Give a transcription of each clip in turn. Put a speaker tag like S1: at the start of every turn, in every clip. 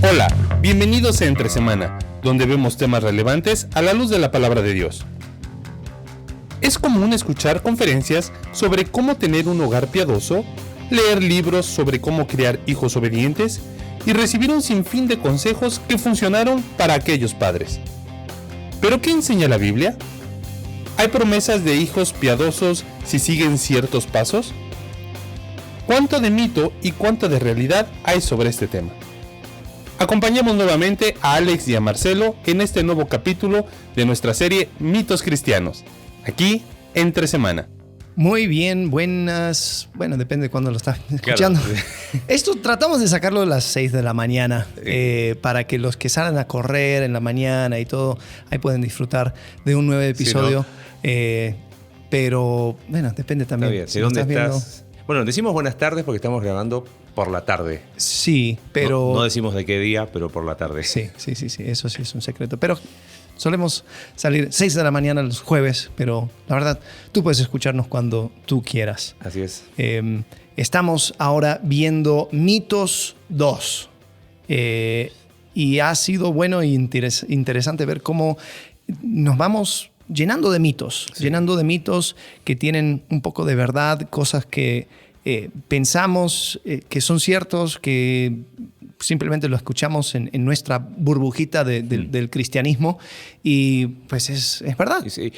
S1: Hola, bienvenidos a Entre Semana, donde vemos temas relevantes a la luz de la palabra de Dios. Es común escuchar conferencias sobre cómo tener un hogar piadoso, leer libros sobre cómo criar hijos obedientes y recibir un sinfín de consejos que funcionaron para aquellos padres. ¿Pero qué enseña la Biblia? ¿Hay promesas de hijos piadosos si siguen ciertos pasos? ¿Cuánto de mito y cuánto de realidad hay sobre este tema? Acompañamos nuevamente a Alex y a Marcelo en este nuevo capítulo de nuestra serie Mitos Cristianos, aquí Entre Semana.
S2: Muy bien, buenas. Bueno, depende de cuándo lo estás escuchando. Claro. Esto tratamos de sacarlo a las 6 de la mañana para que los que salen a correr en la mañana y todo, ahí pueden disfrutar de un nuevo episodio. Sí, ¿no? Pero, bueno, depende también.
S3: Está bien. Si ¿dónde estás? Bueno, decimos buenas tardes porque estamos grabando por la tarde.
S2: Sí, pero...
S3: No decimos de qué día, pero por la tarde.
S2: Sí, eso sí es un secreto. Pero solemos salir 6 de la mañana los jueves, pero la verdad, tú puedes escucharnos cuando tú quieras.
S3: Así es.
S2: Estamos ahora viendo Mitos 2. Y ha sido bueno e interesante ver cómo nos vamos llenando de mitos. Sí. Llenando de mitos que tienen un poco de verdad, cosas que pensamos que son ciertos, que simplemente lo escuchamos en nuestra burbujita del cristianismo y pues es verdad.
S3: Sí.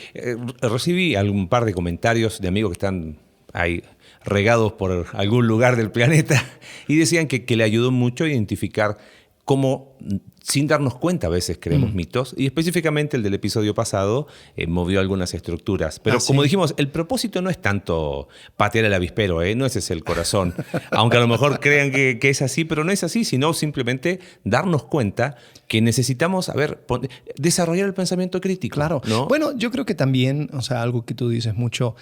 S3: Recibí un par de comentarios de amigos que están ahí regados por algún lugar del planeta y decían que le ayudó mucho a identificar cómo, sin darnos cuenta, a veces creemos mitos, y específicamente el del episodio pasado movió algunas estructuras. Pero como dijimos, el propósito no es tanto patear el avispero, no ese es el corazón. Aunque a lo mejor crean que es así, pero no es así, sino simplemente darnos cuenta que necesitamos, desarrollar el pensamiento crítico.
S2: Claro.
S3: ¿No?
S2: Bueno, yo creo que también, algo que tú dices mucho,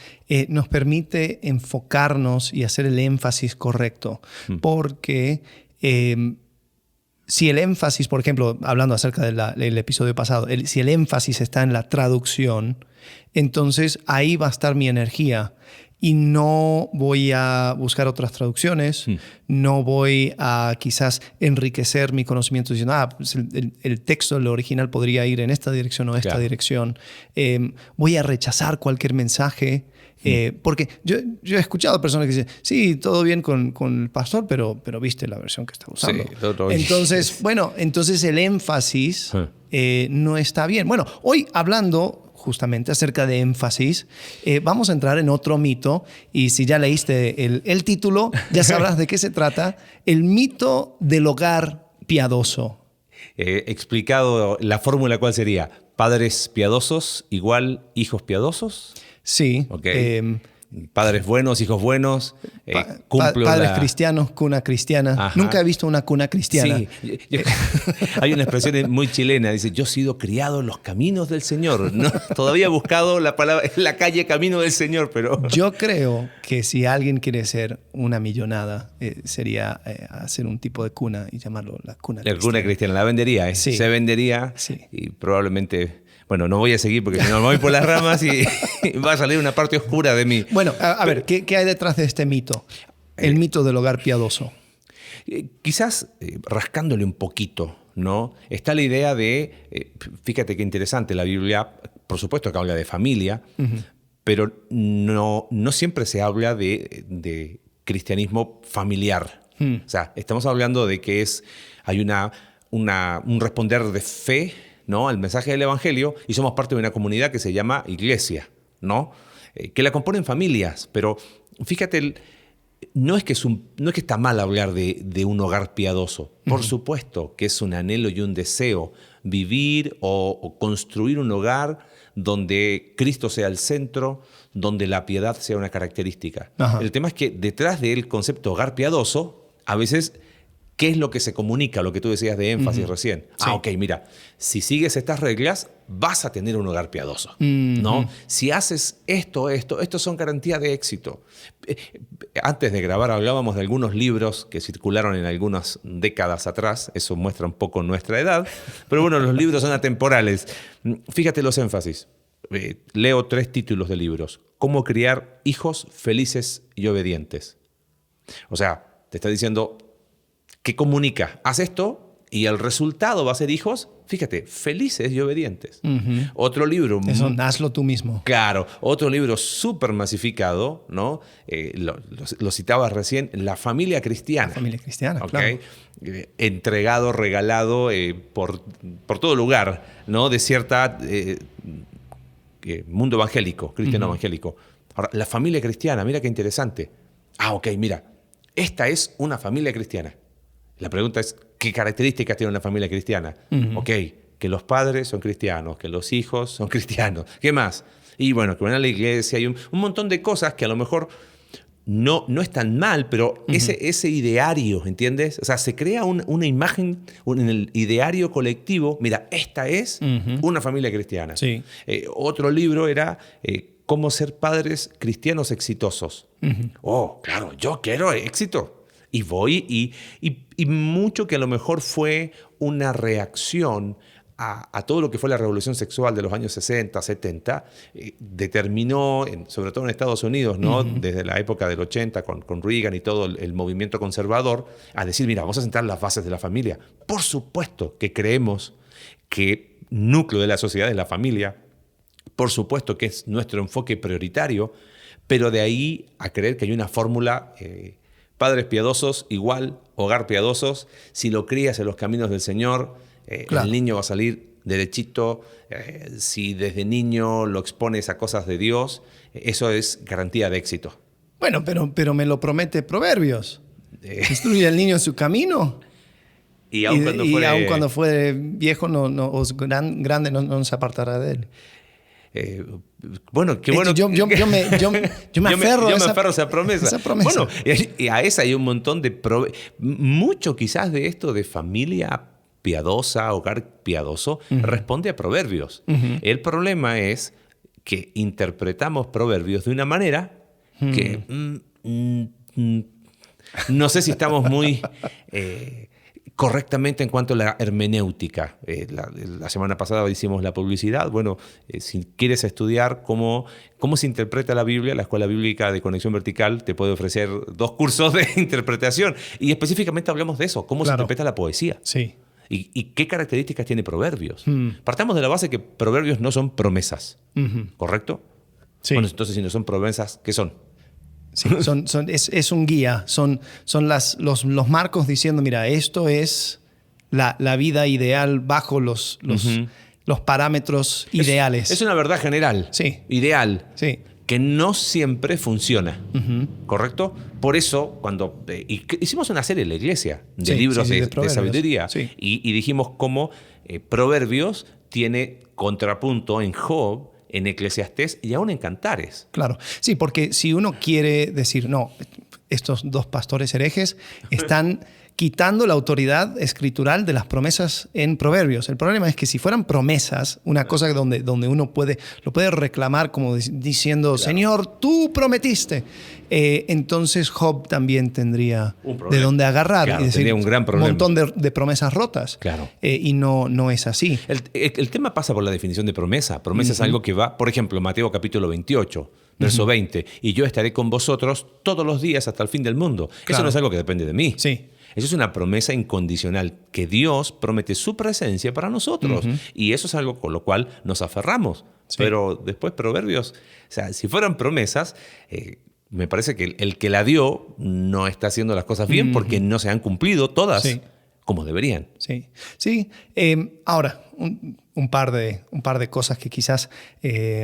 S2: nos permite enfocarnos y hacer el énfasis correcto. Porque... si el énfasis, por ejemplo, hablando acerca del episodio pasado, si el énfasis está en la traducción, entonces ahí va a estar mi energía y no voy a buscar otras traducciones, no voy a quizás enriquecer mi conocimiento diciendo, pues el texto, el original podría ir en esta dirección o esta dirección. Voy a rechazar cualquier mensaje. Porque yo he escuchado personas que dicen, sí, todo bien con el pastor, pero viste la versión que está usando. Sí, entonces el énfasis no está bien. Bueno, hoy hablando justamente acerca de énfasis, vamos a entrar en otro mito y si ya leíste el título, ya sabrás de qué se trata. El mito del hogar piadoso.
S3: Explicado la fórmula, ¿cuál sería? ¿Padres piadosos igual hijos piadosos?
S2: Sí.
S3: Okay. Padres buenos, hijos buenos.
S2: Padres cristianos, cuna cristiana. Ajá. Nunca he visto una cuna cristiana.
S3: Sí. Hay una expresión muy chilena. Dice, yo he sido criado en los caminos del Señor. No, todavía he buscado la palabra en la calle camino del Señor, pero...
S2: Yo creo que si alguien quiere ser una millonada, sería hacer un tipo de cuna y llamarlo la cuna cristiana.
S3: La cuna cristiana. La vendería,
S2: Sí.
S3: Se vendería y probablemente... Bueno, no voy a seguir porque si no me voy por las ramas y va a salir una parte oscura de mí.
S2: Bueno, a ver, ¿qué hay detrás de este mito? El mito del hogar piadoso.
S3: Quizás rascándole un poquito, ¿no? Está la idea de, fíjate qué interesante, la Biblia, por supuesto que habla de familia, pero no siempre se habla de cristianismo familiar. O sea, estamos hablando de que hay un responder de fe, ¿no?, al mensaje del Evangelio, y somos parte de una comunidad que se llama iglesia, ¿no? Que la componen familias, pero fíjate, no es que está mal hablar de un hogar piadoso. Por supuesto que es un anhelo y un deseo vivir o construir un hogar donde Cristo sea el centro, donde la piedad sea una característica. Ajá. El tema es que detrás del concepto hogar piadoso, a veces... ¿Qué es lo que se comunica? Lo que tú decías de énfasis recién. Sí. Ok, mira, si sigues estas reglas, vas a tener un hogar piadoso, ¿no? Si haces estos son garantías de éxito. Antes de grabar hablábamos de algunos libros que circularon en algunas décadas atrás. Eso muestra un poco nuestra edad. Pero bueno, los libros son atemporales. Fíjate los énfasis. Leo 3 títulos de libros. ¿Cómo criar hijos felices y obedientes? O sea, te está diciendo... ¿Qué comunica? Haz esto Y el resultado va a ser hijos, fíjate, felices y obedientes.
S2: Ujú.
S3: Otro libro...
S2: Eso, hazlo tú mismo.
S3: Claro, otro libro súper masificado, ¿no? Lo citabas recién, La familia cristiana.
S2: La familia cristiana,
S3: ¿Ok?
S2: claro.
S3: Entregado, regalado por todo lugar, ¿no? De cierta mundo evangélico, cristiano evangélico. Ahora, la familia cristiana, mira qué interesante. Ok, mira, esta es una familia cristiana. La pregunta es, ¿qué características tiene una familia cristiana? Ok, que los padres son cristianos, que los hijos son cristianos. ¿Qué más? Y bueno, que van a la iglesia. Hay un montón de cosas que a lo mejor no están mal, pero ese ideario, ¿entiendes? O sea, se crea una imagen en el ideario colectivo. Mira, esta es una familia cristiana.
S2: Sí.
S3: Otro libro era Cómo ser padres cristianos exitosos. Oh, claro, yo quiero éxito. Y voy y mucho que a lo mejor fue una reacción a todo lo que fue la revolución sexual de los años 60, 70, determinó, sobre todo en Estados Unidos, ¿no? Desde la época del 80 con Reagan y todo el movimiento conservador, a decir, mira, vamos a sentar las bases de la familia. Por supuesto que creemos que núcleo de la sociedad es la familia, por supuesto que es nuestro enfoque prioritario, pero de ahí a creer que hay una fórmula... Padres piadosos igual hogar piadosos. Si lo crías en los caminos del Señor,
S2: Claro.
S3: el niño va a salir derechito. Si desde niño lo expones a cosas de Dios, eso es garantía de éxito.
S2: Bueno, pero me lo promete Proverbios. Instruye al niño en su camino.
S3: Y aun
S2: cuando fuere viejo grande no se apartará de él.
S3: Bueno, qué bueno.
S2: Yo me aferro
S3: a esa promesa.
S2: Esa promesa.
S3: Bueno, y a esa hay un montón de... Mucho quizás de esto de familia piadosa, hogar piadoso, responde a Proverbios. El problema es que interpretamos Proverbios de una manera que no sé si estamos muy... correctamente en cuanto a la hermenéutica. La semana pasada hicimos la publicidad. Bueno, si quieres estudiar cómo se interpreta la Biblia, la Escuela Bíblica de Conexión Vertical te puede ofrecer 2 cursos de interpretación. Y específicamente hablamos de eso, cómo se interpreta la poesía.
S2: Sí.
S3: ¿Y qué características tiene Proverbios? Partamos de la base que Proverbios no son promesas, ¿correcto?
S2: Sí.
S3: Bueno, entonces si no son promesas, ¿qué son?
S2: Sí, es un guía, son los marcos diciendo, mira, esto es la vida ideal bajo los parámetros ideales.
S3: Es una verdad general,
S2: Sí.
S3: ideal,
S2: Sí.
S3: que no siempre funciona, ¿correcto? Por eso, cuando hicimos una serie en la iglesia de libros de sabiduría, y dijimos cómo Proverbios tiene contrapunto en Job, en Eclesiastés y aún en Cantares.
S2: Claro, sí, porque si uno quiere decir, no, estos 2 pastores herejes están quitando la autoridad escritural de las promesas en Proverbios. El problema es que si fueran promesas, una cosa donde uno lo puede reclamar como diciendo, claro, Señor, tú prometiste, entonces Job también tendría de dónde agarrar.
S3: Claro,
S2: y decir,
S3: tendría un gran problema.
S2: Un montón de promesas rotas.
S3: Claro.
S2: Y no es así.
S3: El tema pasa por la definición de promesa. Promesa es algo que va, por ejemplo, Mateo capítulo 28, verso 20, y yo estaré con vosotros todos los días hasta el fin del mundo. Claro. Eso no es algo que depende de mí.
S2: Sí.
S3: Eso es una promesa incondicional, que Dios promete su presencia para nosotros. Y eso es algo con lo cual nos aferramos. Sí. Pero después Proverbios, o sea, si fueran promesas, me parece que el que la dio no está haciendo las cosas bien porque no se han cumplido todas como deberían.
S2: Sí, sí. Ahora, un par de cosas que quizás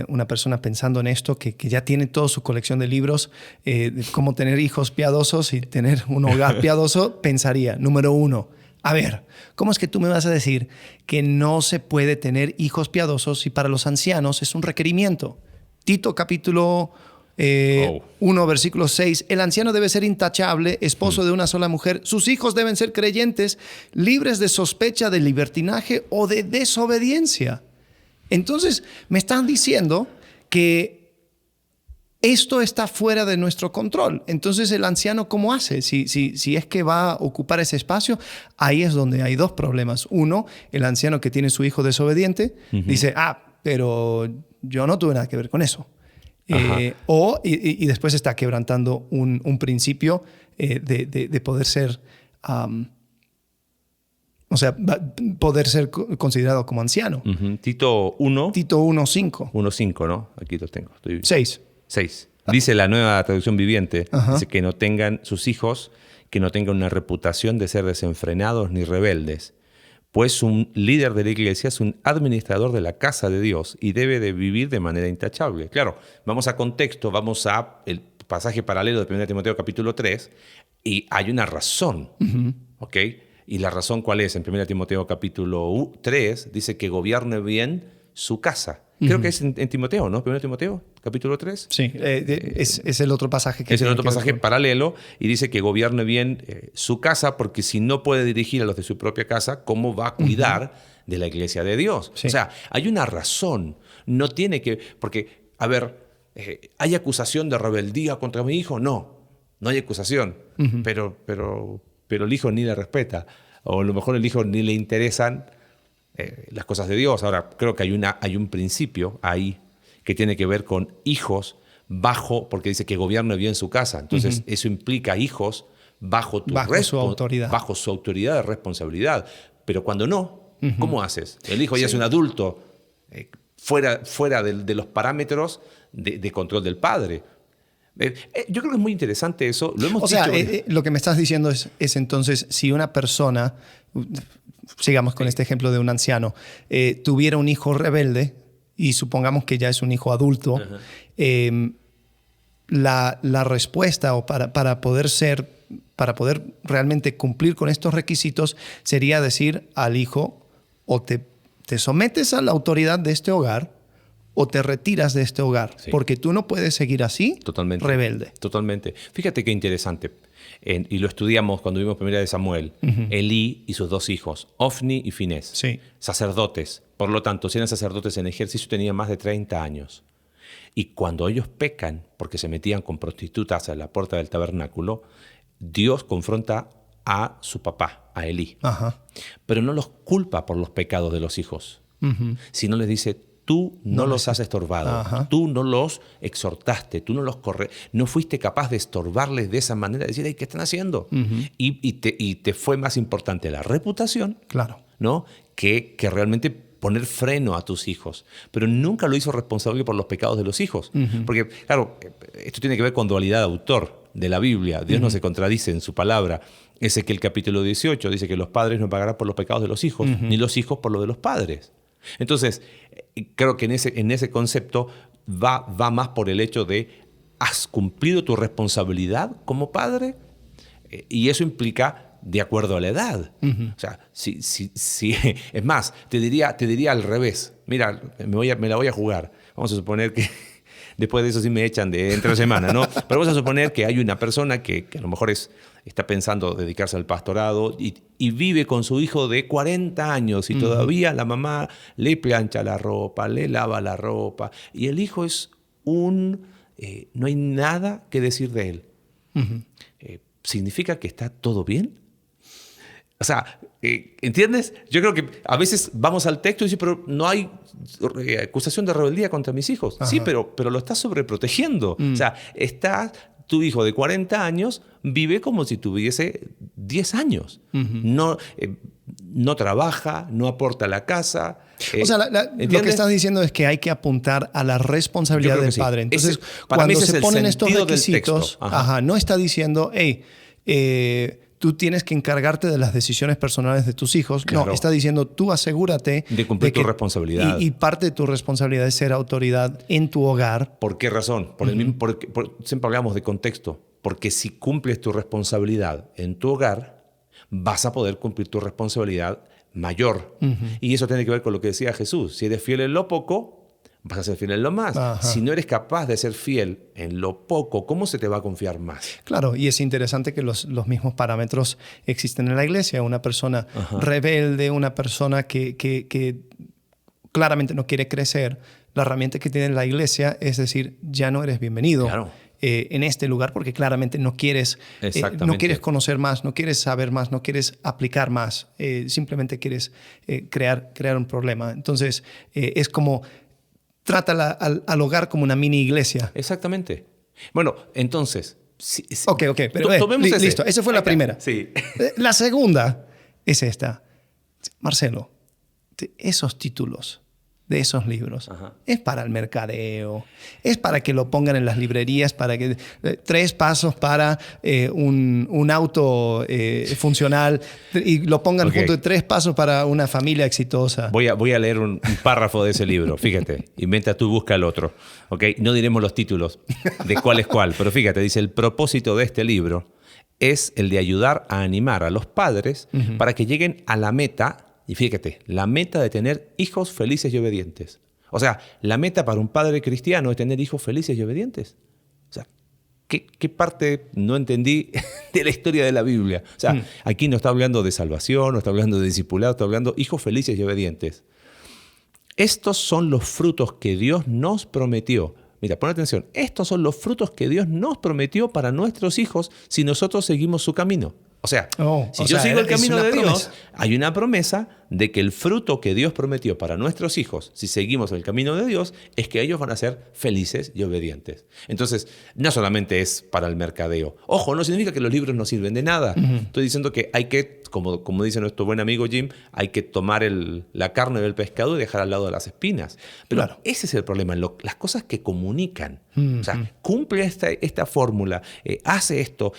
S2: una persona pensando en esto, que ya tiene toda su colección de libros de cómo tener hijos piadosos y tener un hogar piadoso, pensaría, número 1, a ver, ¿cómo es que tú me vas a decir que no se puede tener hijos piadosos si para los ancianos es un requerimiento? Tito capítulo 1, versículo 6, el anciano debe ser intachable, esposo de una sola mujer, sus hijos deben ser creyentes, libres de sospecha de libertinaje o de desobediencia. Entonces, me están diciendo que esto está fuera de nuestro control. Entonces, ¿el anciano cómo hace? Si es que va a ocupar ese espacio, ahí es donde hay 2 problemas. Uno, el anciano que tiene su hijo desobediente dice, pero yo no tuve nada que ver con eso. Y después está quebrantando un principio de poder ser O sea, poder ser considerado como anciano.
S3: Tito 1.
S2: Tito 1:5.
S3: 1:5, ¿no? Aquí lo tengo.
S2: 6.
S3: Dice la nueva traducción viviente,
S2: Ajá.
S3: dice que no tengan sus hijos, que no tengan una reputación de ser desenfrenados ni rebeldes, pues un líder de la iglesia es un administrador de la casa de Dios y debe de vivir de manera intachable. Claro, vamos a contexto, vamos a el pasaje paralelo de 1 Timoteo capítulo 3 y hay una razón, ¿ok? ¿Y la razón cuál es? En 1 Timoteo capítulo 3 dice que gobierne bien su casa. Creo que es en Timoteo, ¿no? 1 Timoteo, capítulo 3.
S2: Sí, es el otro pasaje que
S3: Es el
S2: tiene
S3: otro
S2: que ver
S3: pasaje
S2: con-
S3: paralelo y dice que gobierne bien su casa, porque si no puede dirigir a los de su propia casa, ¿cómo va a cuidar de la iglesia de Dios?
S2: Sí.
S3: O sea, hay una razón. No tiene que... Porque, a ver, ¿hay acusación de rebeldía contra mi hijo? No hay acusación. Pero el hijo ni le respeta. O a lo mejor el hijo ni le interesan las cosas de Dios. Ahora, creo que hay un principio ahí que tiene que ver con hijos porque dice que gobierne bien su casa. Entonces, eso implica hijos bajo
S2: su autoridad.
S3: bajo su autoridad de responsabilidad. Pero cuando no, ¿cómo haces? El hijo ya es un adulto fuera de los parámetros de control del padre. Yo creo que es muy interesante eso. Lo hemos
S2: O sea,
S3: dicho.
S2: lo que me estás diciendo es entonces, si una persona, sigamos con este ejemplo de un anciano, tuviera un hijo rebelde, y supongamos que ya es un hijo adulto, la respuesta o para poder realmente cumplir con estos requisitos sería decir al hijo, o te sometes a la autoridad de este hogar o te retiras de este hogar,
S3: Sí.
S2: porque tú no puedes seguir así,
S3: Totalmente.
S2: rebelde.
S3: Totalmente. Fíjate qué interesante. Y lo estudiamos cuando vimos Primera de Samuel. Elí y sus 2 hijos, Ofni y Finés,
S2: Sí.
S3: sacerdotes. Por lo tanto, si eran sacerdotes en ejercicio, tenían más de 30 años. Y cuando ellos pecan, porque se metían con prostitutas a la puerta del tabernáculo, Dios confronta a su papá, a Elí.
S2: Ajá.
S3: Pero no los culpa por los pecados de los hijos, sino les dice: tú no los has estorbado,
S2: Ajá.
S3: tú no los exhortaste, tú no los no fuiste capaz de estorbarles de esa manera, de decir: "Ay, ¿qué están haciendo?". Y te fue más importante la reputación,
S2: Claro.
S3: ¿no? que realmente poner freno a tus hijos. Pero nunca lo hizo responsable por los pecados de los hijos. Porque, claro, esto tiene que ver con dualidad de autor de la Biblia. Dios no se contradice en su palabra. Ezequiel capítulo 18 dice que los padres no pagarán por los pecados de los hijos, ni los hijos por lo de los padres. Entonces, creo que en ese concepto va más por el hecho de: ¿has cumplido tu responsabilidad como padre? Y eso implica de acuerdo a la edad. O sea, si es más, te diría al revés. Mira, me la voy a jugar. Vamos a suponer que después de eso sí me echan de entre semana, ¿no? Pero vamos a suponer que hay una persona que a lo mejor está pensando dedicarse al pastorado y vive con su hijo de 40 años y todavía la mamá le plancha la ropa, le lava la ropa, y el hijo es no hay nada que decir de él. ¿Significa que está todo bien? O sea, ¿entiendes? Yo creo que a veces vamos al texto y decimos: pero no hay acusación de rebeldía contra mis hijos.
S2: Ajá.
S3: Sí, pero lo estás sobreprotegiendo. O sea, tu hijo de 40 años vive como si tuviese 10 años. No trabaja, no aporta a la casa.
S2: O sea, lo que estás diciendo es que hay que apuntar a la responsabilidad
S3: Yo creo
S2: del
S3: que sí.
S2: padre. Entonces,
S3: Para mí
S2: cuando
S3: ese es
S2: se
S3: el
S2: ponen estos
S3: sentido del
S2: requisitos,
S3: texto.
S2: no está diciendo: hey, tú tienes que encargarte de las decisiones personales de tus hijos.
S3: Claro.
S2: No, está diciendo: tú asegúrate
S3: de cumplir tu responsabilidad.
S2: Y parte de tu responsabilidad es ser autoridad en tu hogar.
S3: ¿Por qué razón? Siempre hablamos de contexto. Porque si cumples tu responsabilidad en tu hogar, vas a poder cumplir tu responsabilidad mayor. Y eso tiene que ver con lo que decía Jesús: si eres fiel en lo poco, vas a ser fiel en lo más.
S2: Ajá.
S3: Si no eres capaz de ser fiel en lo poco, ¿cómo se te va a confiar más?
S2: Claro, y es interesante que los mismos parámetros existen en la iglesia. Una persona rebelde, una persona que claramente no quiere crecer, la herramienta que tiene la iglesia es decir: ya no eres bienvenido.
S3: Claro.
S2: En este lugar, porque claramente no quieres conocer más, no quieres saber más, no quieres aplicar más, simplemente quieres crear un problema. Entonces, es como trata al hogar como una mini iglesia.
S3: Exactamente. Bueno, entonces...
S2: Ok, pero listo, esa fue la primera.
S3: Sí.
S2: La segunda es esta. Marcelo, esos títulos de esos libros es para el mercadeo, es para que lo pongan en las librerías, para que 3 pasos para un auto funcional y lo pongan junto de 3 pasos para una familia exitosa.
S3: Voy a leer un párrafo de ese libro, fíjate, y mientras tú busca el otro. ¿Okay? No diremos los títulos de cuál es cuál, pero fíjate, dice, el propósito de este libro es el de ayudar a animar a los padres para que lleguen a la meta. Y fíjate, la meta de tener hijos felices y obedientes. O sea, la meta para un padre cristiano es tener hijos felices y obedientes. O sea, ¿qué parte no entendí de la historia de la Biblia? O sea, aquí no está hablando de salvación, no está hablando de discipulado, está hablando de hijos felices y obedientes. Estos son los frutos que Dios nos prometió. Mira, pon atención. Estos son los frutos que Dios nos prometió para nuestros hijos si nosotros seguimos su camino. O sea, si yo sigo el camino de Dios, hay una promesa de que el fruto que Dios prometió para nuestros hijos, si seguimos el camino de Dios, es que ellos van a ser felices y obedientes. Entonces, no solamente es para el mercadeo. Ojo, no significa que los libros no sirven de nada. Estoy diciendo que hay que, como dice nuestro buen amigo Jim, hay que tomar la carne del pescado y dejar al lado de las espinas. Pero ese es el problema, las cosas que comunican. O sea, cumple esta fórmula, hace esto.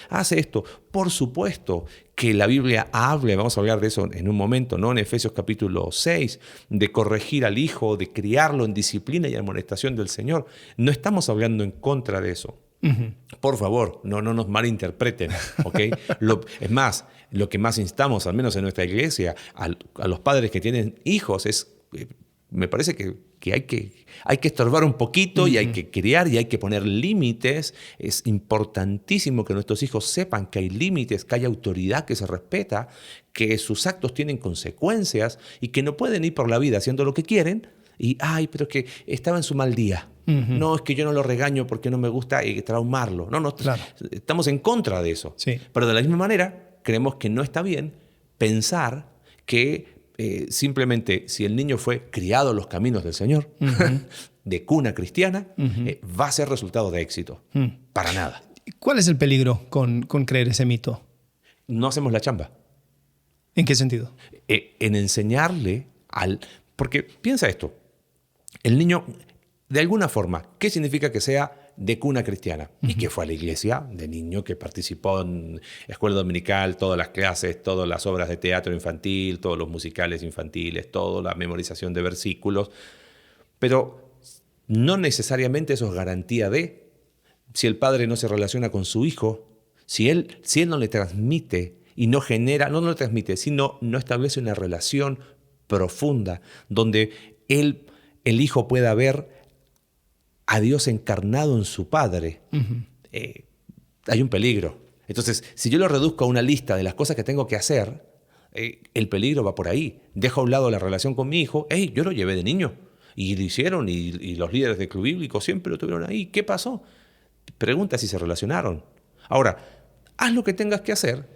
S3: Por supuesto que la Biblia habla, vamos a hablar de eso en un momento, ¿no? En Efesios capítulo 6, de corregir al hijo, de criarlo en disciplina y amonestación del Señor. No estamos hablando en contra de eso. Por favor, no nos malinterpreten, ¿ok? Es más, lo que más instamos, al menos en nuestra iglesia, a los padres que tienen hijos, me parece que hay que estorbar un poquito y hay que criar y hay que poner límites. Es importantísimo que nuestros hijos sepan que hay límites, que hay autoridad que se respeta, que sus actos tienen consecuencias y que no pueden ir por la vida haciendo lo que quieren y, pero es que estaba en su mal día. No, es que yo no lo regaño porque no me gusta traumarlo. No, claro. Estamos en contra de eso. Sí. Pero de la misma manera, creemos que no está bien pensar que simplemente si el niño fue criado en los caminos del Señor, de cuna cristiana, va a ser resultado de éxito. Para nada.
S2: ¿Cuál es el peligro con creer ese mito?
S3: No hacemos la chamba.
S2: ¿En qué sentido?
S3: En enseñarle porque piensa esto, el niño, de alguna forma, ¿qué significa que sea de cuna cristiana? Y que fue a la iglesia de niño, que participó en escuela dominical, todas las clases, todas las obras de teatro infantil, todos los musicales infantiles, toda la memorización de versículos. Pero no necesariamente eso es garantía de, si el padre no se relaciona con su hijo, si él no le transmite y no genera, no lo transmite, sino no establece una relación profunda donde el hijo pueda ver a Dios encarnado en su padre, hay un peligro. Entonces, si yo lo reduzco a una lista de las cosas que tengo que hacer, el peligro va por ahí. Dejo a un lado la relación con mi hijo. Yo lo llevé de niño y lo hicieron y los líderes del club bíblico siempre lo tuvieron ahí. ¿Qué pasó? Pregunta si se relacionaron. Ahora, haz lo que tengas que hacer,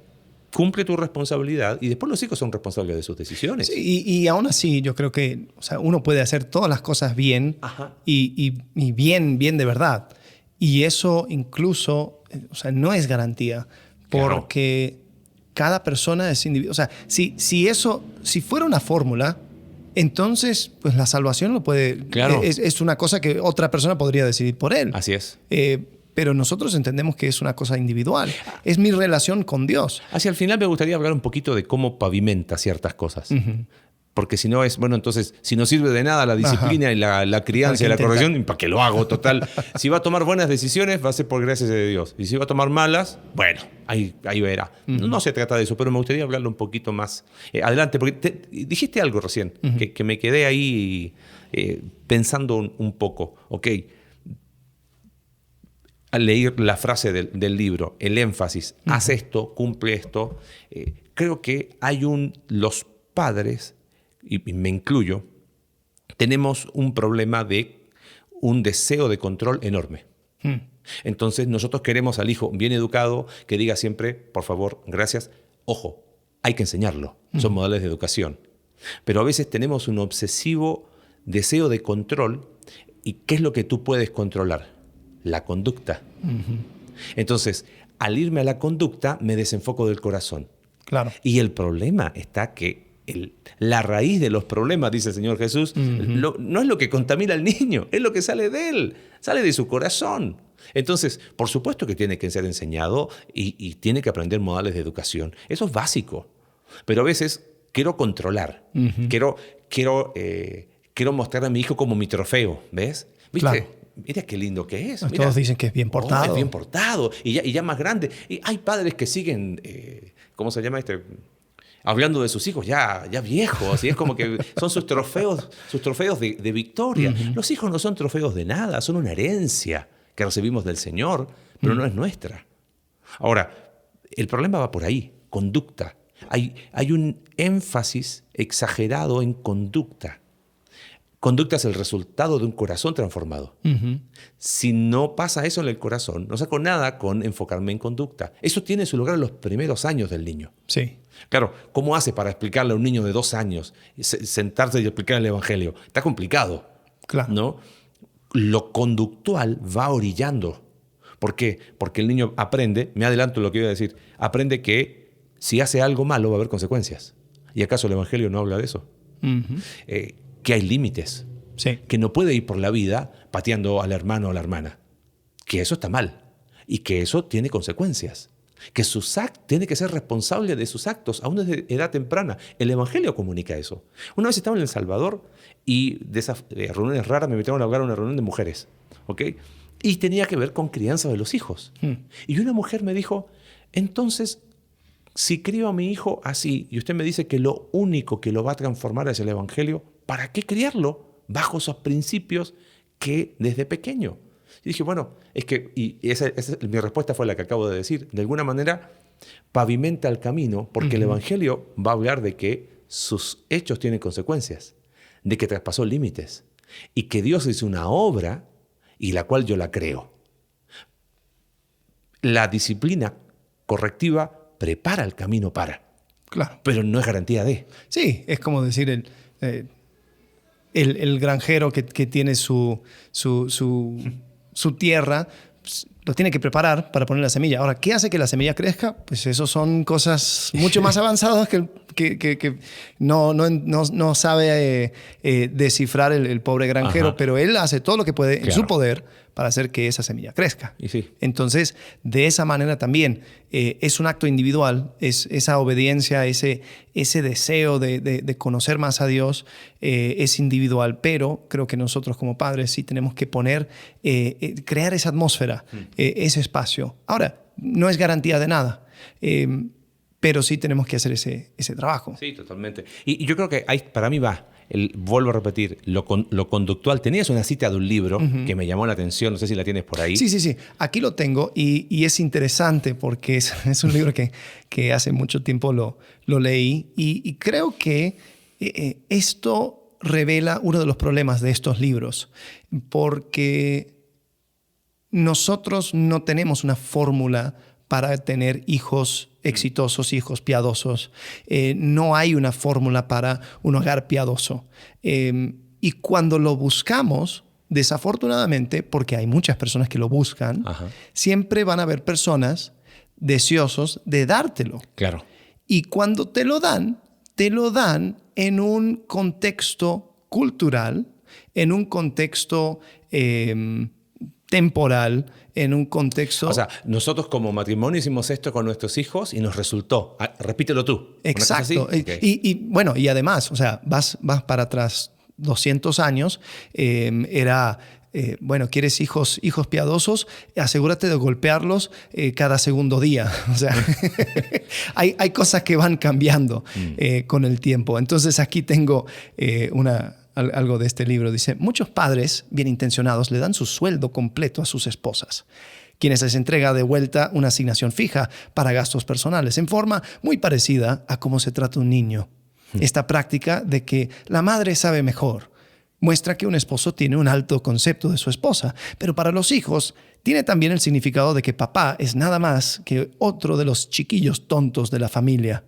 S3: cumple tu responsabilidad y después los hijos son responsables de sus decisiones.
S2: Sí, y aún así yo creo que uno puede hacer todas las cosas bien y bien de verdad. Y eso incluso no es garantía porque cada persona es individual. O sea, si fuera una fórmula, entonces pues la salvación lo puede...
S3: Claro.
S2: Es una cosa que otra persona podría decidir por él.
S3: Así es.
S2: Pero nosotros entendemos que es una cosa individual. Es mi relación con Dios.
S3: Hacia el final me gustaría hablar un poquito de cómo pavimenta ciertas cosas. Porque si no entonces, si no sirve de nada la disciplina y la crianza y la corrección, ¿para qué lo hago? Total, si va a tomar buenas decisiones, va a ser por gracia de Dios. Y si va a tomar malas, bueno, ahí verá. No se trata de eso, pero me gustaría hablarlo un poquito más adelante. Porque dijiste algo recién, que me quedé ahí pensando un poco. Ok, al leer la frase del libro, el énfasis, haz esto, cumple esto, creo que los padres, y me incluyo, tenemos un problema de un deseo de control enorme. Entonces nosotros queremos al hijo bien educado, que diga siempre, por favor, gracias. Ojo, hay que enseñarlo, son modales de educación. Pero a veces tenemos un obsesivo deseo de control. ¿Y qué es lo que tú puedes controlar? La conducta. Entonces, al irme a la conducta, me desenfoco del corazón.
S2: Claro.
S3: Y el problema está que la raíz de los problemas, dice el Señor Jesús, no es lo que contamina al niño, es lo que sale de él, sale de su corazón. Entonces, por supuesto que tiene que ser enseñado y tiene que aprender modales de educación. Eso es básico. Pero a veces quiero controlar, quiero mostrar a mi hijo como mi trofeo, ¿ves? ¿Viste? Claro. Mira qué lindo que es.
S2: Todos dicen que es bien portado.
S3: Es bien portado y ya más grande. Y hay padres que siguen, ¿cómo se llama hablando de sus hijos ya viejos, y es como que son sus trofeos de victoria. Los hijos no son trofeos de nada, son una herencia que recibimos del Señor, pero no es nuestra. Ahora, el problema va por ahí, conducta. Hay un énfasis exagerado en conducta. Conducta es el resultado de un corazón transformado. Si no pasa eso en el corazón, no saco nada con enfocarme en conducta. Eso tiene su lugar en los primeros años del niño.
S2: Sí.
S3: Claro, ¿cómo hace para explicarle a un niño de 2 años, sentarse y explicar el Evangelio? Está complicado,
S2: claro,
S3: ¿no? Lo conductual va orillando. ¿Por qué? Porque el niño aprende, me adelanto lo que iba a decir, aprende que si hace algo malo va a haber consecuencias. ¿Y acaso el Evangelio no habla de eso? Que hay límites,
S2: sí,
S3: que no puede ir por la vida pateando al hermano o a la hermana, que eso está mal y que eso tiene consecuencias, que tiene que ser responsable de sus actos aún desde edad temprana. El Evangelio comunica eso. Una vez estaba en El Salvador y de esas reuniones raras me metieron a hablar a una reunión de mujeres, ¿ok? Y tenía que ver con crianza de los hijos. Y una mujer me dijo, entonces, si crío a mi hijo así y usted me dice que lo único que lo va a transformar es el Evangelio, ¿para qué criarlo bajo esos principios que desde pequeño? Y dije, bueno, es que, mi respuesta fue la que acabo de decir, de alguna manera pavimenta el camino porque el Evangelio va a hablar de que sus hechos tienen consecuencias, de que traspasó límites y que Dios hizo una obra y la cual yo la creo. La disciplina correctiva prepara el camino para,
S2: claro,
S3: pero no es garantía de.
S2: Sí, es como decir el granjero que tiene su tierra, pues, lo tiene que preparar para poner la semilla. Ahora, ¿qué hace que la semilla crezca? Pues eso son cosas mucho más avanzadas que no sabe descifrar el pobre granjero, pero él hace todo lo que puede en su poder para hacer que esa semilla crezca.
S3: Y sí.
S2: Entonces, de esa manera también es un acto individual, es esa obediencia, ese deseo de conocer más a Dios es individual, pero creo que nosotros como padres sí tenemos que crear esa atmósfera, ese espacio. Ahora, no es garantía de nada, pero sí tenemos que hacer ese trabajo.
S3: Sí, totalmente. Y yo creo que ahí, para mí vuelvo a repetir, lo conductual. Tenías una cita de un libro que me llamó la atención, no sé si la tienes por ahí.
S2: Sí. Aquí lo tengo y es interesante porque es un libro que hace mucho tiempo lo leí y creo que esto revela uno de los problemas de estos libros, porque nosotros no tenemos una fórmula para tener hijos exitosos, hijos piadosos. No hay una fórmula para un hogar piadoso. Y cuando lo buscamos, desafortunadamente, porque hay muchas personas que lo buscan, siempre van a haber personas deseosos de dártelo.
S3: Claro.
S2: Y cuando te lo dan en un contexto cultural, en un contexto temporal, en un contexto...
S3: O sea, nosotros como matrimonio hicimos esto con nuestros hijos y nos resultó. Repítelo tú.
S2: Exacto.
S3: Okay.
S2: Y además, o sea, vas para atrás 200 años, ¿quieres hijos piadosos? Asegúrate de golpearlos cada segundo día. O sea, hay cosas que van cambiando con el tiempo. Entonces aquí tengo algo de este libro. Dice, muchos padres bien intencionados le dan su sueldo completo a sus esposas, quienes les entrega de vuelta una asignación fija para gastos personales, en forma muy parecida a cómo se trata un niño. Esta práctica de que la madre sabe mejor muestra que un esposo tiene un alto concepto de su esposa, pero para los hijos tiene también el significado de que papá es nada más que otro de los chiquillos tontos de la familia.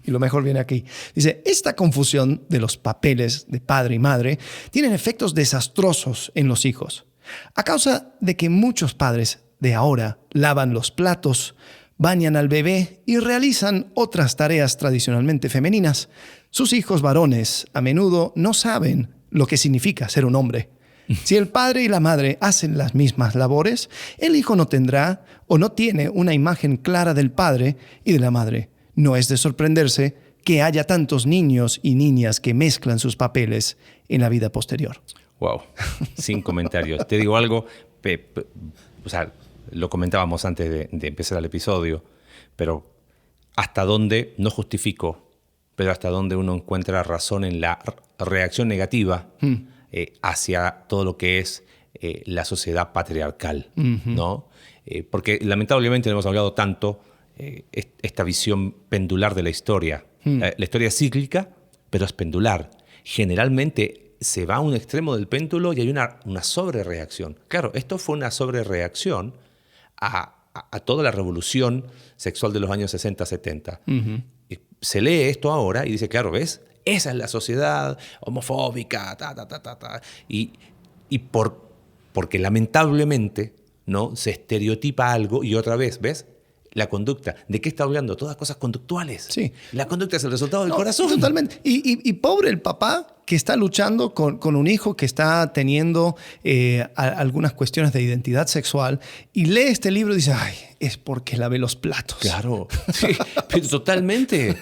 S2: Y lo mejor viene aquí. Dice, esta confusión de los papeles de padre y madre tienen efectos desastrosos en los hijos, a causa de que muchos padres de ahora lavan los platos, bañan al bebé y realizan otras tareas tradicionalmente femeninas. Sus hijos varones a menudo no saben lo que significa ser un hombre. Si el padre y la madre hacen las mismas labores, el hijo no tendrá o no tiene una imagen clara del padre y de la madre. No es de sorprenderse que haya tantos niños y niñas que mezclan sus papeles en la vida posterior.
S3: Wow, sin comentarios. Te digo algo, o sea, lo comentábamos antes de empezar el episodio, pero hasta dónde, no justifico, pero hasta dónde uno encuentra razón en la reacción negativa hacia todo lo que es la sociedad patriarcal, ¿no? Porque lamentablemente hemos hablado tanto esta visión pendular de la historia. La historia es cíclica, pero es pendular. Generalmente se va a un extremo del péndulo y hay una sobrereacción. Claro, esto fue una sobrereacción a toda la revolución sexual de los años 60, 70. Se lee esto ahora y dice, claro, ¿ves? Esa es la sociedad homofóbica, porque lamentablemente, ¿no?, se estereotipa algo y otra vez, ¿ves? La conducta. ¿De qué está hablando? Todas cosas conductuales.
S2: Sí.
S3: La conducta es el resultado del corazón.
S2: Totalmente. Y pobre el papá que está luchando con un hijo que está teniendo algunas cuestiones de identidad sexual y lee este libro y dice, ay, es porque lavé los platos.
S3: Claro, sí, pero totalmente.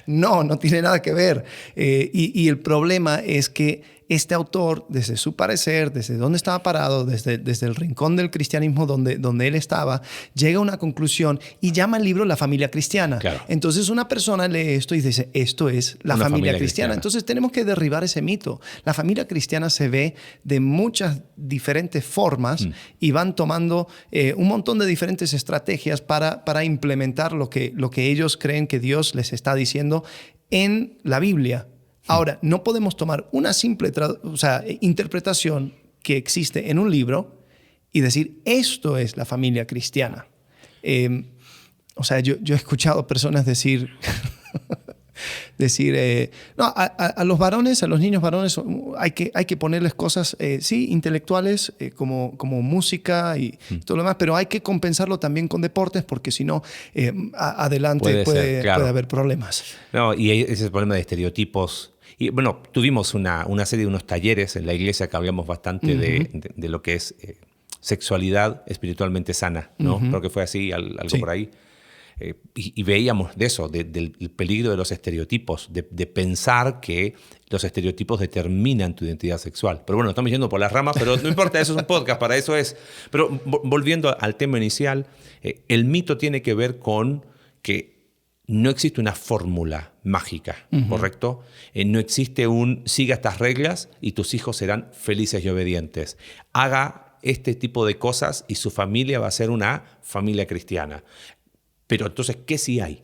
S2: No tiene nada que ver. Y el problema es que este autor, desde su parecer, desde donde estaba parado, desde el rincón del cristianismo donde él estaba, llega a una conclusión y llama al libro La familia cristiana.
S3: Claro.
S2: Entonces una persona lee esto y dice, esto es la familia cristiana. Entonces tenemos que derribar ese mito. La familia cristiana se ve de muchas diferentes formas y van tomando un montón de diferentes estrategias para implementar lo que ellos creen que Dios les está diciendo en la Biblia. Ahora, no podemos tomar una simple interpretación que existe en un libro y decir, esto es la familia cristiana. Yo he escuchado personas decir, a los varones, a los niños varones, hay que ponerles cosas, intelectuales, como música y todo lo demás, pero hay que compensarlo también con deportes porque si no, adelante puede haber problemas.
S3: No, y ese es el problema de estereotipos. Y bueno, tuvimos una serie de unos talleres en la iglesia que hablamos bastante de lo que es sexualidad espiritualmente sana, ¿no? Creo que fue así, algo por ahí. Y veíamos de eso, del peligro de los estereotipos, de pensar que los estereotipos determinan tu identidad sexual. Pero bueno, estamos yendo por las ramas, pero no importa, eso es un podcast, para eso es. Pero volviendo al tema inicial, el mito tiene que ver con que no existe una fórmula mágica, ¿correcto? No existe siga estas reglas y tus hijos serán felices y obedientes. Haga este tipo de cosas y su familia va a ser una familia cristiana. Pero entonces, ¿qué sí hay?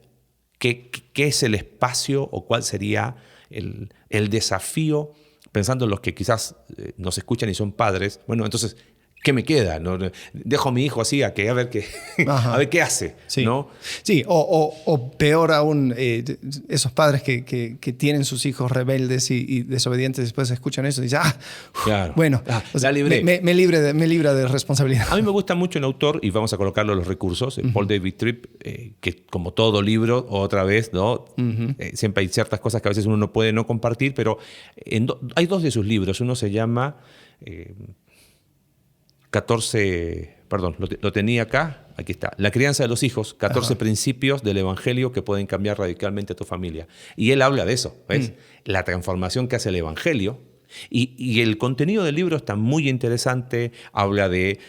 S3: ¿Qué es el espacio o cuál sería el desafío? Pensando en los que quizás nos escuchan y son padres, bueno, entonces, ¿qué me queda? ¿No? Dejo a mi hijo así a ver qué hace,
S2: sí.
S3: ¿no?
S2: Sí, o peor aún, esos padres que tienen sus hijos rebeldes y desobedientes, después escuchan eso y dicen,
S3: claro.
S2: Bueno,
S3: la libré.
S2: Me libra de responsabilidad.
S3: A mí me gusta mucho un autor, y vamos a colocarlo en los recursos, Paul David Tripp, que como todo libro, otra vez, ¿no? Siempre hay ciertas cosas que a veces uno no puede no compartir, pero hay dos de sus libros. Uno se llama 14, perdón, lo tenía acá, aquí está. La crianza de los hijos, 14 principios del evangelio que pueden cambiar radicalmente a tu familia. Y él habla de eso, ¿ves? La transformación que hace el evangelio. Y el contenido del libro está muy interesante, habla de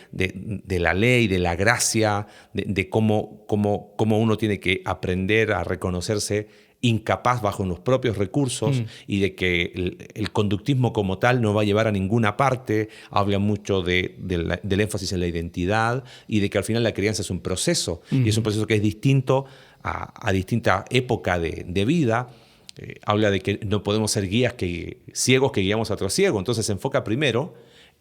S3: la ley, de la gracia, de cómo uno tiene que aprender a reconocerse incapaz bajo los propios recursos y de que el conductismo como tal no va a llevar a ninguna parte. Habla mucho del énfasis en la identidad y de que al final la crianza es un proceso y es un proceso que es distinto a distinta época de vida. Habla de que no podemos ser ciegos que guiamos a otro ciego. Entonces se enfoca primero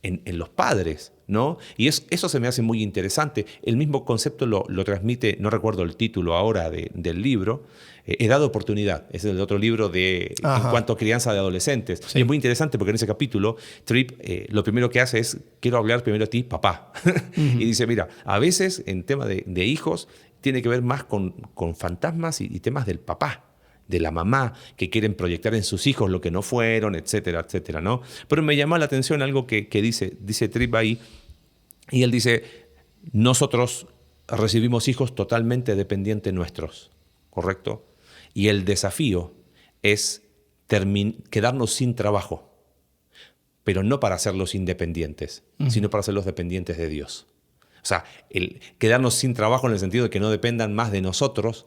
S3: en los padres, ¿no? Y eso se me hace muy interesante. El mismo concepto lo transmite, no recuerdo el título ahora del libro, Edad de Oportunidad. Es el otro libro en cuanto a crianza de adolescentes. Sí. Y es muy interesante porque en ese capítulo Tripp lo primero que hace es, quiero hablar primero a ti, papá. Y dice, mira, a veces en tema de hijos tiene que ver más con fantasmas y temas del papá, de la mamá, que quieren proyectar en sus hijos lo que no fueron, etcétera, etcétera, ¿no? Pero me llamó la atención algo que dice Tripp ahí, y él dice, nosotros recibimos hijos totalmente dependientes nuestros, ¿correcto? Y el desafío es quedarnos sin trabajo, pero no para hacerlos independientes, sino para hacerlos dependientes de Dios. O sea, el quedarnos sin trabajo en el sentido de que no dependan más de nosotros.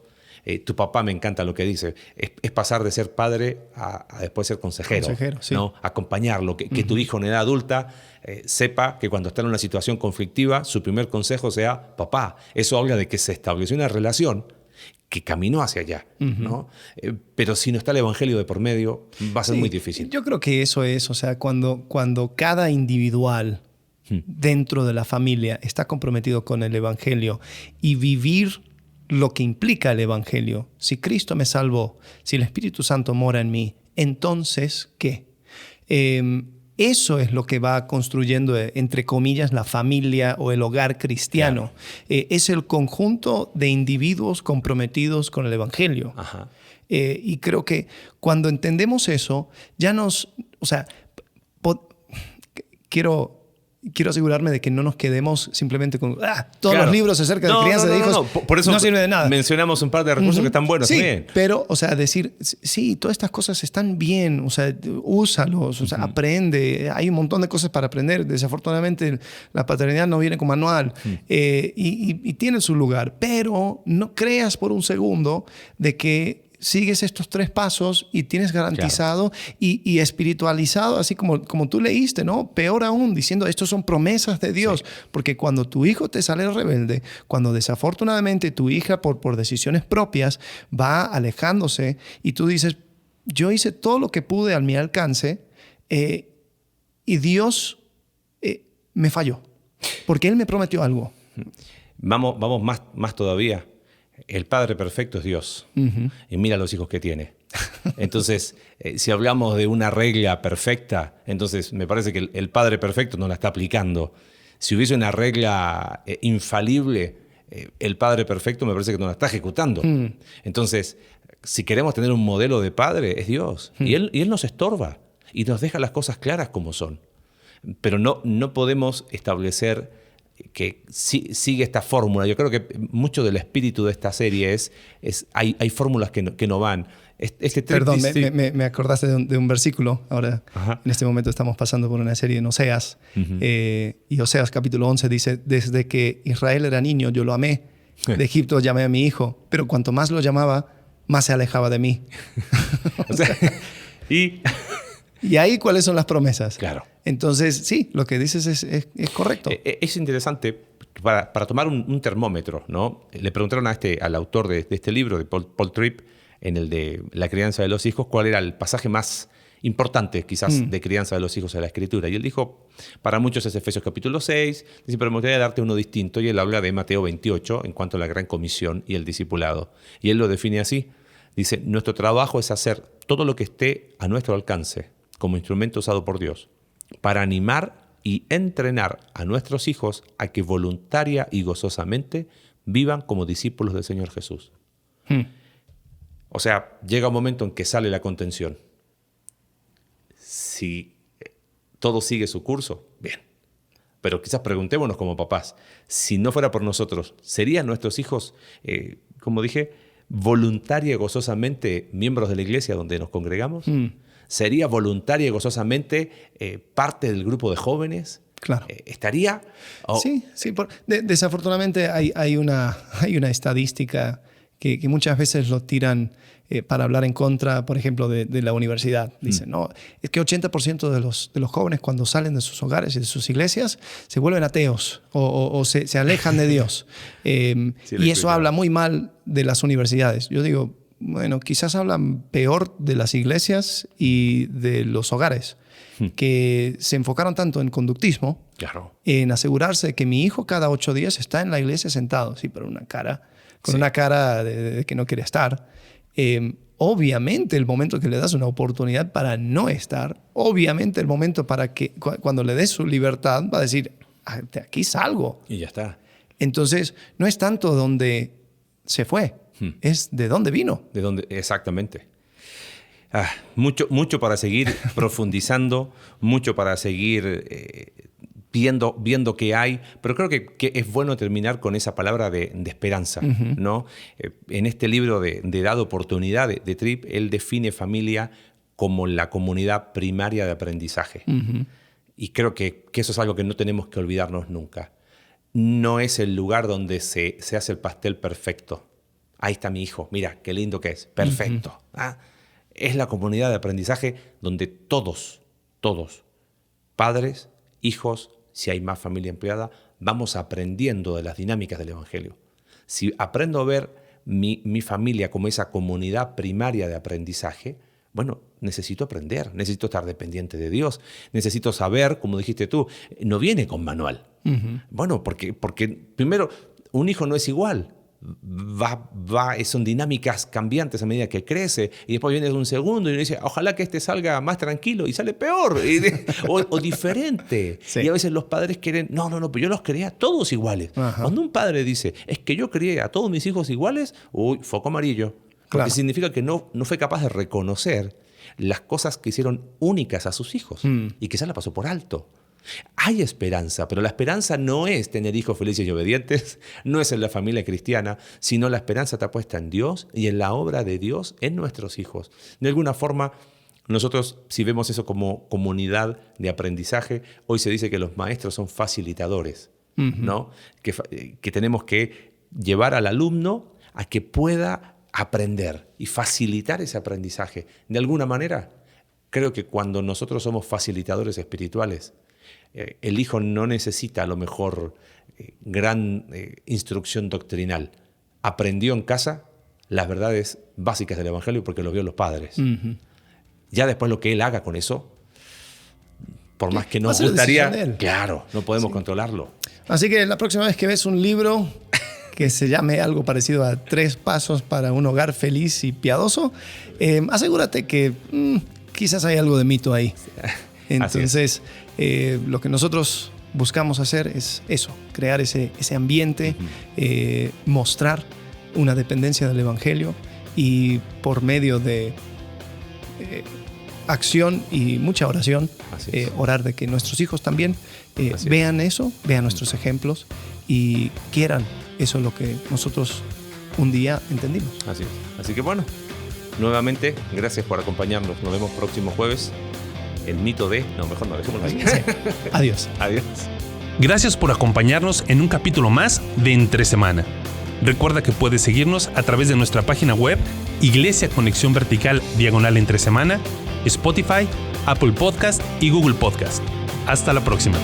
S3: Tu papá, me encanta lo que dice, es pasar de ser padre a después ser consejero,
S2: sí.
S3: ¿no? Acompañarlo, que tu hijo en edad adulta sepa que cuando está en una situación conflictiva, su primer consejo sea papá. Eso habla de que se estableció una relación que caminó hacia allá, ¿no? Pero si no está el evangelio de por medio, va a ser muy difícil.
S2: Yo creo que eso es, o sea, cuando cada individual dentro de la familia está comprometido con el evangelio y vivir lo que implica el evangelio. Si Cristo me salvó, si el Espíritu Santo mora en mí, entonces, ¿qué? Eso es lo que va construyendo, entre comillas, la familia o el hogar cristiano. Claro. Es el conjunto de individuos comprometidos con el evangelio.
S3: Ajá.
S2: Y creo que cuando entendemos eso, ya nos... O sea, quiero asegurarme de que no nos quedemos simplemente con todos los libros acerca de crianza de hijos.
S3: Por eso
S2: no sirve de nada.
S3: Mencionamos un par de recursos que están buenos también.
S2: Pero, o sea, decir, sí, todas estas cosas están bien, o sea, úsalos, o sea, aprende. Hay un montón de cosas para aprender. Desafortunadamente, la paternidad no viene con manual y tiene su lugar. Pero no creas por un segundo de que sigues estos 3 pasos y tienes garantizado, claro, y espiritualizado, así como tú leíste, ¿no? Peor aún, diciendo, estos son promesas de Dios. Sí. Porque cuando tu hijo te sale rebelde, cuando desafortunadamente tu hija por decisiones propias va alejándose y tú dices, yo hice todo lo que pude a mi alcance y Dios me falló, porque Él me prometió algo.
S3: Vamos más todavía. El Padre perfecto es Dios. Y mira los hijos que tiene. Entonces, si hablamos de una regla perfecta, entonces me parece que el Padre perfecto no la está aplicando. Si hubiese una regla infalible, el Padre perfecto me parece que no la está ejecutando. Entonces, si queremos tener un modelo de padre, es Dios. Y Él nos estorba y nos deja las cosas claras como son. Pero no podemos establecer que sigue esta fórmula. Yo creo que mucho del espíritu de esta serie hay fórmulas que no van.
S2: Perdón, me acordaste de un versículo. Ahora, en este momento estamos pasando por una serie en Oseas. Y Oseas capítulo 11 dice, desde que Israel era niño, yo lo amé. De Egipto llamé a mi hijo, pero cuanto más lo llamaba, más se alejaba de mí.
S3: O sea,
S2: ¿Y ahí cuáles son las promesas?
S3: Claro.
S2: Entonces, sí, lo que dices es correcto.
S3: Es interesante, para tomar un termómetro, ¿no? Le preguntaron al autor de este libro, de Paul Tripp, en el de la crianza de los hijos, cuál era el pasaje más importante, quizás, de crianza de los hijos en la Escritura. Y él dijo, para muchos es Efesios capítulo 6, dice, pero me gustaría darte uno distinto. Y él habla de Mateo 28 en cuanto a la gran comisión y el discipulado. Y él lo define así. Dice, nuestro trabajo es hacer todo lo que esté a nuestro alcance como instrumento usado por Dios para animar y entrenar a nuestros hijos a que voluntaria y gozosamente vivan como discípulos del Señor Jesús. O sea, llega un momento en que sale la contención. Si todo sigue su curso, bien. Pero quizás preguntémonos como papás, si no fuera por nosotros, ¿serían nuestros hijos, como dije, voluntaria y gozosamente miembros de la iglesia donde nos congregamos? ¿Sería voluntaria y gozosamente parte del grupo de jóvenes?
S2: Claro.
S3: ¿Estaría?
S2: Sí. Desafortunadamente hay una estadística que muchas veces lo tiran para hablar en contra, por ejemplo, de la universidad. Dicen, no, es que 80% de los jóvenes cuando salen de sus hogares y de sus iglesias se vuelven ateos o se alejan de Dios. Y eso habla muy mal de las universidades. Yo digo, bueno, quizás hablan peor de las iglesias y de los hogares, que se enfocaron tanto en conductismo,
S3: claro,
S2: en asegurarse de que mi hijo cada 8 días está en la iglesia sentado, sí, pero con una cara de que no quiere estar. Obviamente el momento que le das una oportunidad para no estar, obviamente el momento para que cuando le des su libertad va a decir, de aquí salgo.
S3: Y ya está.
S2: Entonces no es tanto donde se fue. Es de dónde vino.
S3: De dónde, exactamente. Mucho para seguir profundizando, mucho para seguir viendo qué hay, pero creo que es bueno terminar con esa palabra de esperanza, ¿no? En este libro de Dad Oportunidad de Tripp, él define familia como la comunidad primaria de aprendizaje. Y creo que eso es algo que no tenemos que olvidarnos nunca. No es el lugar donde se hace el pastel perfecto. Ahí está mi hijo, mira, qué lindo que es, perfecto. Es la comunidad de aprendizaje donde todos, padres, hijos, si hay más familia empleada, vamos aprendiendo de las dinámicas del Evangelio. Si aprendo a ver mi familia como esa comunidad primaria de aprendizaje, bueno, necesito aprender, necesito estar dependiente de Dios, necesito saber, como dijiste tú, no viene con manual. Bueno, porque primero, un hijo no es igual. Son dinámicas cambiantes a medida que crece, y después viene un segundo y uno dice, ojalá que este salga más tranquilo, y sale peor o diferente. Sí. Y a veces los padres quieren, no, pero yo los crié a todos iguales. Cuando un padre dice, es que yo crié a todos mis hijos iguales, foco amarillo. Porque significa que no fue capaz de reconocer las cosas que hicieron únicas a sus hijos y quizás la pasó por alto. Hay esperanza, pero la esperanza no es tener hijos felices y obedientes, no es en la familia cristiana, sino la esperanza está puesta en Dios y en la obra de Dios en nuestros hijos. De alguna forma, nosotros, si vemos eso como comunidad de aprendizaje, hoy se dice que los maestros son facilitadores, ¿no? Que tenemos que llevar al alumno a que pueda aprender y facilitar ese aprendizaje. De alguna manera, creo que cuando nosotros somos facilitadores espirituales, el hijo no necesita a lo mejor gran instrucción doctrinal. Aprendió en casa las verdades básicas del Evangelio porque lo vio los padres. Ya después lo que él haga con eso, por más que nos gustaría, claro, no podemos controlarlo.
S2: Así que la próxima vez que ves un libro que se llame algo parecido a 3 pasos para un hogar feliz y piadoso, asegúrate que quizás hay algo de mito ahí. Entonces, lo que nosotros buscamos hacer es eso, crear ese ambiente, mostrar una dependencia del Evangelio y por medio de acción y mucha oración, orar de que nuestros hijos también vean eso, vean nuestros ejemplos y quieran eso lo que nosotros un día entendimos.
S3: Así que bueno, nuevamente, gracias por acompañarnos. Nos vemos próximo jueves. El mito de... No, mejor no, dejémoslo ahí.
S2: Sí. Adiós.
S1: Gracias por acompañarnos en un capítulo más de Entre Semana. Recuerda que puedes seguirnos a través de nuestra página web Iglesia Conexión Vertical /Entre Semana, Spotify, Apple Podcast y Google Podcast. Hasta la próxima.